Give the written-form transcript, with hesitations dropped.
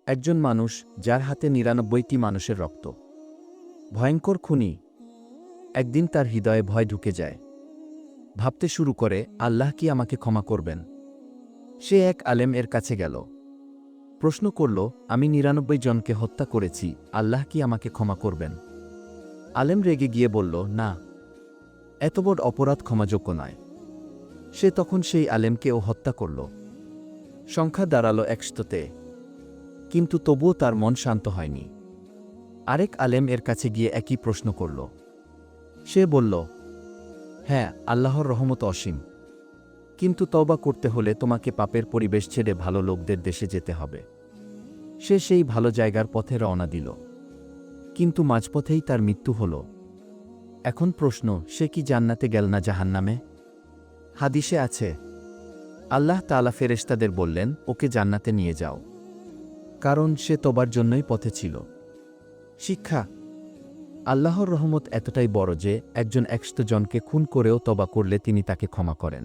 একজন মানুষ যার হাতে ৯৯টি মানুষের রক্ত। ভয়ঙ্কর খুনি। একদিন তার হৃদয়ে ভয় ঢুকে যায়। ভাবতে শুরু করে, আল্লাহ কি আমাকে ক্ষমা করবেন? সে এক আলেম এর কাছে গেল। প্রশ্ন করল, আমি ৯৯ জনকে হত্যা করেছি, আল্লাহ কি আমাকে ক্ষমা করবেন? আলেম রেগে গিয়ে বলল, না, এত বড় অপরাধ ক্ষমাযোগ্য নয়। সে তখন সেই আলেমকেও হত্যা করল। সংখ্যা দাঁড়াল ১০০-তে। কিন্তু তবুও তার মন শান্ত হয়নি। আরেক আলেম এর কাছে গিয়ে একই প্রশ্ন করল। সে বলল, হ্যাঁ, আল্লাহর রহমত অসীম, কিন্তু তওবা করতে হলে তোমাকে পাপের পরিবেশ ছেড়ে ভালো লোকদের দেশে যেতে হবে। সে সেই ভালো জায়গার পথে রওনা দিল। কিন্তু মাঝপথেই তার মৃত্যু হল। এখন প্রশ্ন, সে কি জান্নাতে গেল না জাহান্নামে? হাদিসে আছে, আল্লাহ তাআলা ফেরেশতাদের বললেন, ওকে জান্নাতে নিয়ে যাও, কারণ সে তওবার জন্যই পথে ছিল। শিক্ষা: আল্লাহর রহমত এতটাই বড় যে একজন ১০০ জনকে খুন করেও তওবা করলে তিনি তাকে ক্ষমা করেন।